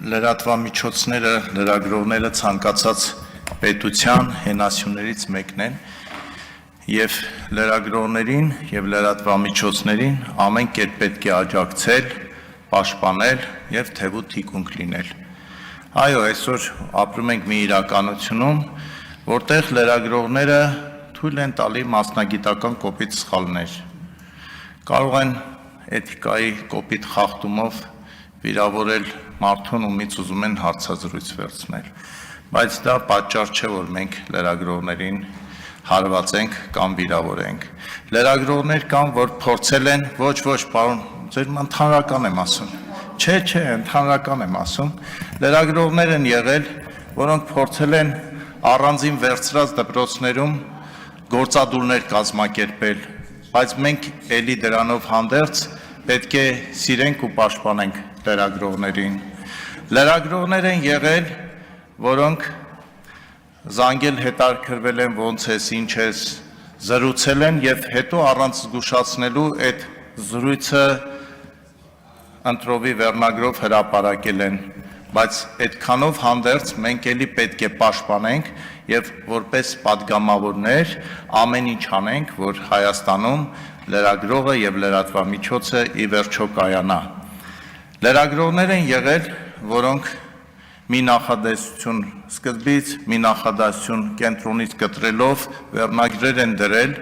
Լրատվամիջոցները, լրագրողները ցանկացած պետության հենասյուներից մեկն են եւ լրագրողներին եւ լրատվամիջոցներին ամեն կերպ պետք է աջակցել, պաշտպանել եւ թեւու թիկունք լինել։ Այո, այսօր ապրում ենք մի իրականությունում, որտեղ լրագրողները թույլ են տալի մասնագիտական կոպիտ սխալներ։ Կարող են էթիկայի կոպիտ խախտումով վիրավորել մարդուն, ումից ուզում են հարցազրույց վերցնել, բայց դա պատճառ չէ, որ մենք լրագրողներին հարվածենք կամ վիրավորենք։ Լրագրողներ կան, որ փորձել են, ոչ, պարոն, ձեր ընդհանրական եմ ասում։ Չէ, ընդհանրական եմ ասում։ Լրագրողներ են եղել, որոնք փորձել են առանձին վերցրած դպրոցներում գործադուլներ կազմակերպել, բայց մենք էլի դրանով հանդերձ պետք է սիրենք ու պաշտպանենք լրագրողներին։ Լրագրողներ են եղել, որոնք զանգել հետաքրքրվել են ոնց ես, ինչ ես, զրուցել են եւ հետո առանց զգուշացնելու այդ զրույցը ընտրովի վերնագրով հրապարակել են, բայց այդքանով հանդերձ մենք էլի պետք է պաշտպանենք եւ որպես падգամավորներ ամեն ինչ անենք, որ Հայաստանում լրագրողը եւ լրատվամիջոցը ի վերջո կայանա։ Լրագրողներ են եղել, որոնք մի նախադասություն սկզբից, մի նախադասություն կենտրոնից կտրելով վերնագրեր են դրել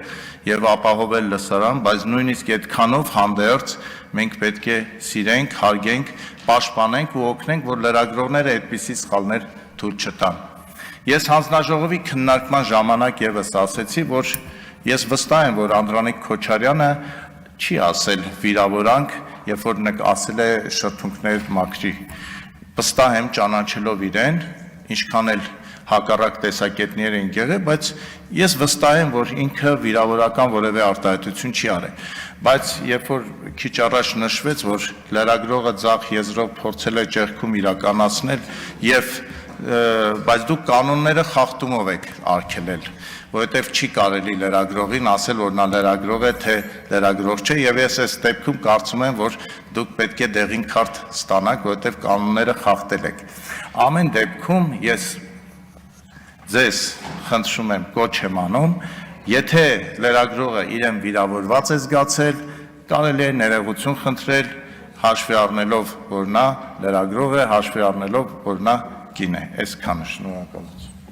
եւ ապահովել լսարան, բայց նույնիսկ այդքանով հանդերձ մենք պետք է սիրենք, հարգենք, պաշտպանենք ու օգնենք, որ լրագրողները այդպիսի սխալներ թույլ չտան։ Ես հանձնաժողովի քննարկման ժամանակ եւս ասեցի, որ ես վստահ եմ, որ Անդրանիկ Քոչարյանը չի ասել վիրավորանք, երբ որ ասել է շրթունքներ մաքրի։ Վստահ եմ ճանաչելով իրեն, ինչքան էլ հակառակ տեսակետներ են եղել, բայց ես վստահ եմ, որ ինքը վիրավորական որևէ արտահայտություն չի արել։ Բայց երբ որ քիչ առաջ նշվեց, որ լրագրողը ձախ եզրով փորձել է ճեղքում իրականացնել եւ բայց դուք կանոնները խախտումով եք արգելել, որովհետև չի կարելի լրագրողին ասել, որ նա լրագրող է, թե լրագրող չէ, եւ ես այս դեպքում կարծում եմ, որ դուք պետք է դեղին քարտ ստանաք, որովհետև կանոնները խախտել եք։ Ամեն դեպքում ես ձեզ խնդրում եմ, կոչ եմ անում, եթե լրագրողը իրեն վիրավորված է զգացել, կարելի է ներողություն խնդրել, հաշվի առնելով, որ նա լրագրող է, հաշվի առնելով, որ նա կին է, այսքանը, շնորհակալություն։